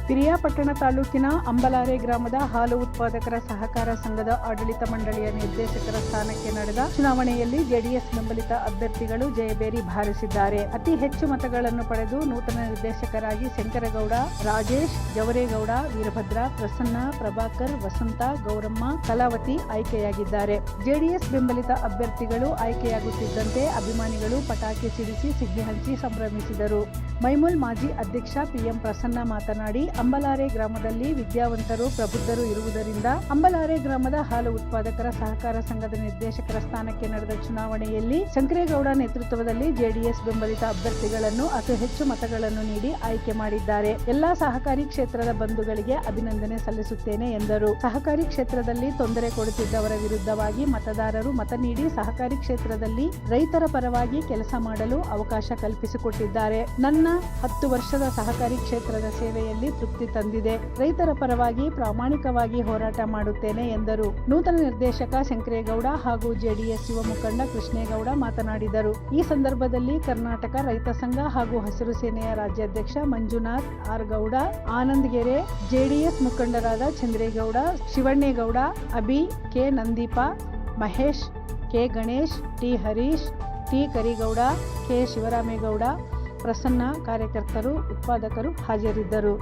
ಪಿರಿಯಾಪಟ್ಟಣ ತಾಲೂಕಿನ ಅಂಬಲಾರೆ ಗ್ರಾಮದ ಹಾಲು ಉತ್ಪಾದಕರ ಸಹಕಾರ ಸಂಘದ ಆಡಳಿತ ಮಂಡಳಿಯ ನಿರ್ದೇಶಕರ ಸ್ಥಾನಕ್ಕೆ ನಡೆದ ಚುನಾವಣೆಯಲ್ಲಿ ಜೆಡಿಎಸ್ ಬೆಂಬಲಿತ ಅಭ್ಯರ್ಥಿಗಳು ಜಯಬೇರಿ ಬಾರಿಸಿದ್ದಾರೆ. ಅತಿ ಹೆಚ್ಚು ಮತಗಳನ್ನು ಪಡೆದು ನೂತನ ನಿರ್ದೇಶಕರಾಗಿ ಶಂಕರಗೌಡ, ರಾಜೇಶ್, ಜವರೇಗೌಡ, ವೀರಭದ್ರ, ಪ್ರಸನ್ನ, ಪ್ರಭಾಕರ್, ವಸಂತ, ಗೌರಮ್ಮ, ಕಲಾವತಿ ಆಯ್ಕೆಯಾಗಿದ್ದಾರೆ. ಜೆಡಿಎಸ್ ಬೆಂಬಲಿತ ಅಭ್ಯರ್ಥಿಗಳು ಆಯ್ಕೆಯಾಗುತ್ತಿದ್ದಂತೆ ಅಭಿಮಾನಿಗಳು ಪಟಾಕಿ ಸಿಡಿಸಿ ಸಿಹಿ ಹಂಚಿ ಸಂಭ್ರಮಿಸಿದರು. ಮೈಮೂಲ್ ಮಾಜಿ ಅಧ್ಯಕ್ಷ ಪಿಎಂ ಪ್ರಸನ್ನ ಮಾತನಾಡಿ, ಅಂಬಲಾರೆ ಗ್ರಾಮದಲ್ಲಿ ವಿದ್ಯಾವಂತರು, ಪ್ರಬುದ್ಧರು ಇರುವುದರಿಂದ ಅಂಬಲಾರೆ ಗ್ರಾಮದ ಹಾಲು ಉತ್ಪಾದಕರ ಸಹಕಾರ ಸಂಘದ ನಿರ್ದೇಶಕರ ಸ್ಥಾನಕ್ಕೆ ನಡೆದ ಚುನಾವಣೆಯಲ್ಲಿ ಶಂಕರೇಗೌಡ ನೇತೃತ್ವದಲ್ಲಿ ಜೆಡಿಎಸ್ ಬೆಂಬಲಿತ ಅಭ್ಯರ್ಥಿಗಳನ್ನು ಅತಿ ಹೆಚ್ಚು ಮತಗಳನ್ನು ನೀಡಿ ಆಯ್ಕೆ ಮಾಡಿದ್ದಾರೆ. ಎಲ್ಲಾ ಸಹಕಾರಿ ಕ್ಷೇತ್ರದ ಬಂಧುಗಳಿಗೆ ಅಭಿನಂದನೆ ಸಲ್ಲಿಸುತ್ತೇನೆ ಎಂದರು. ಸಹಕಾರಿ ಕ್ಷೇತ್ರದಲ್ಲಿ ತೊಂದರೆ ಕೊಡುತ್ತಿದ್ದವರ ವಿರುದ್ಧವಾಗಿ ಮತದಾರರು ಮತ ನೀಡಿ ಸಹಕಾರಿ ಕ್ಷೇತ್ರದಲ್ಲಿ ರೈತರ ಪರವಾಗಿ ಕೆಲಸ ಮಾಡಲು ಅವಕಾಶ ಕಲ್ಪಿಸಿಕೊಟ್ಟಿದ್ದಾರೆ. ನನ್ನ 10 ವರ್ಷದ ಸಹಕಾರಿ ಕ್ಷೇತ್ರದ ಸೇವೆಯಲ್ಲಿ ತೃಪ್ತಿ ತಂದಿದೆ. ರೈತರ ಪರವಾಗಿ ಪ್ರಾಮಾಣಿಕವಾಗಿ ಹೋರಾಟ ಮಾಡುತ್ತೇನೆ ಎಂದರು. ನೂತನ ನಿರ್ದೇಶಕ ಶಂಕರೇಗೌಡ ಹಾಗೂ ಜೆಡಿಎಸ್ ಯುವ ಮುಖಂಡ ಕೃಷ್ಣೇಗೌಡ ಮಾತನಾಡಿದರು. ಈ ಸಂದರ್ಭದಲ್ಲಿ ಕರ್ನಾಟಕ ರೈತ ಸಂಘ ಹಾಗೂ ಹಸಿರು ಸೇನೆಯ ರಾಜ್ಯಾಧ್ಯಕ್ಷ ಮಂಜುನಾಥ್ ಆರ್ ಗೌಡ, ಆನಂದ್ ಗೆರೆ, ಜೆಡಿಎಸ್ ಮುಖಂಡರಾದ Chandregowda, Shivannegowda, Abhi, K Nandeepa, Mahesh, K Ganesh, T Harish, T Karigowda, K Shivaramegowda, Prasanna, ಕಾರ್ಯಕರ್ತರು, ಉತ್ಪಾದಕರು ಹಾಜರಿದ್ದರು.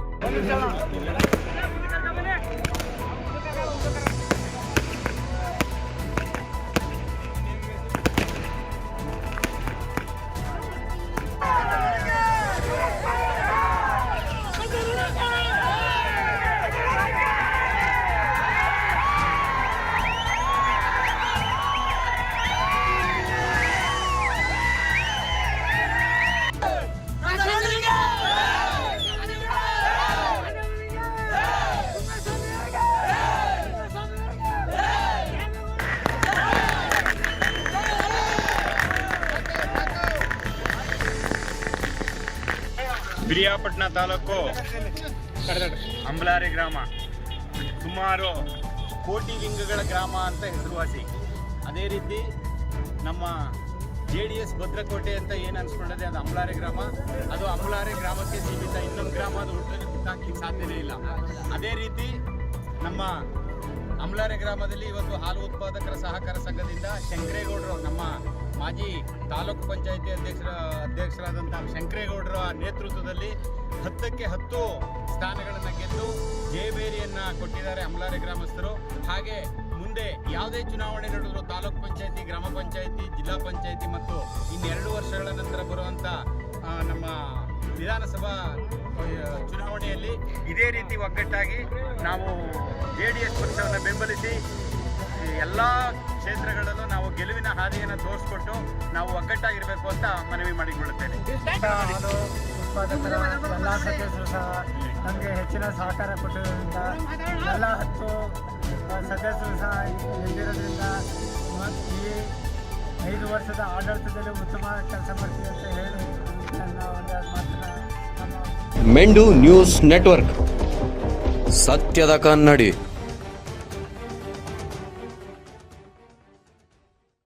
ಪಿರಿಯಾಪಟ್ಟಣ ತಾಲೂಕು ಅಂಬಲಾರೆ ಗ್ರಾಮ ಸುಮಾರು ಕೋಟಿ ಲಿಂಗಗಳ ಗ್ರಾಮ ಅಂತ ಹೆಸರುವಾಸಿ. ಅದೇ ರೀತಿ ನಮ್ಮ JDS ಭದ್ರಕೋಟೆ ಅಂತ ಏನು ಅನ್ಸ್ಕೊಂಡಿದೆ ಅದು ಅಂಬಲಾರೆ ಗ್ರಾಮ. ಅದು ಅಂಬಲಾರೆ ಗ್ರಾಮಕ್ಕೆ ಸೀಮಿತ, ಇನ್ನೊಂದು ಗ್ರಾಮ ಅದು ಹುಟ್ಟಲಿಕ್ಕೆ ಸಾಧ್ಯನೇ ಇಲ್ಲ. ಅದೇ ರೀತಿ ನಮ್ಮ ಅಂಬಲಾರೆ ಗ್ರಾಮದಲ್ಲಿ ಇವತ್ತು ಹಾಲು ಉತ್ಪಾದಕರ ಸಹಕಾರ ಸಂಘದಿಂದ ಶಂಕರೇಗೌಡರು, ನಮ್ಮ ಮಾಜಿ ತಾಲೂಕು ಪಂಚಾಯಿತಿ ಅಧ್ಯಕ್ಷರಾದಂಥ ಶಂಕರೇಗೌಡರ ನೇತೃತ್ವದಲ್ಲಿ 10ಕ್ಕೆ 10 ಸ್ಥಾನಗಳನ್ನು ಗೆದ್ದು ಜಯಬೇರಿಯನ್ನು ಕೊಟ್ಟಿದ್ದಾರೆ ಅಂಬಲಾರೆ ಗ್ರಾಮಸ್ಥರು. ಹಾಗೆ ಮುಂದೆ ಯಾವುದೇ ಚುನಾವಣೆ ನಡೆದರೂ ತಾಲೂಕು ಪಂಚಾಯಿತಿ, ಗ್ರಾಮ ಪಂಚಾಯಿತಿ, ಜಿಲ್ಲಾ ಪಂಚಾಯಿತಿ ಮತ್ತು ಇನ್ನೆರಡು ವರ್ಷಗಳ ನಂತರ ಬರುವಂಥ ನಮ್ಮ ವಿಧಾನಸಭಾ ಚುನಾವಣೆಯಲ್ಲಿ ಇದೇ ರೀತಿ ಒಗ್ಗಟ್ಟಾಗಿ ನಾವು JDS ಪಕ್ಷವನ್ನು ಬೆಂಬಲಿಸಿ ಎಲ್ಲ ಕ್ಷೇತ್ರಗಳಲ್ಲೂ ನಾವು ಗೆಲುವಿನ ಹಾದಿಯನ್ನು ತೋರಿಸ್ಕೊಟ್ಟು ನಾವು ಒಗ್ಗಟ್ಟಾಗಿರಬೇಕು ಅಂತ ಮನವಿ ಮಾಡಿಕೊಳ್ಳುತ್ತೇನೆ. ಹಾಲು ಉತ್ಪಾದಕರ ಎಲ್ಲ ಸದಸ್ಯರು ಸಹ ನಮಗೆ ಹೆಚ್ಚಿನ ಸಹಕಾರ ಕೊಟ್ಟಿರೋದ್ರಿಂದ ಎಲ್ಲ 10 ಸದಸ್ಯರು ಸಹ ಇಲ್ಲಿರೋದ್ರಿಂದ ಈ 5 ವರ್ಷದ ಆಡಳಿತದಲ್ಲಿ ಉತ್ತಮ ಕೆಲಸ ಮಾಡ್ತೀವಿ ಅಂತ ಹೇಳಿ ನನ್ನ ಒಂದು ಮಾತನ್ನ ಮೆಂಡು ನ್ಯೂಸ್ ನೆಟ್ವರ್ಕ್, ಸತ್ಯದ ಕನ್ನಡಿ.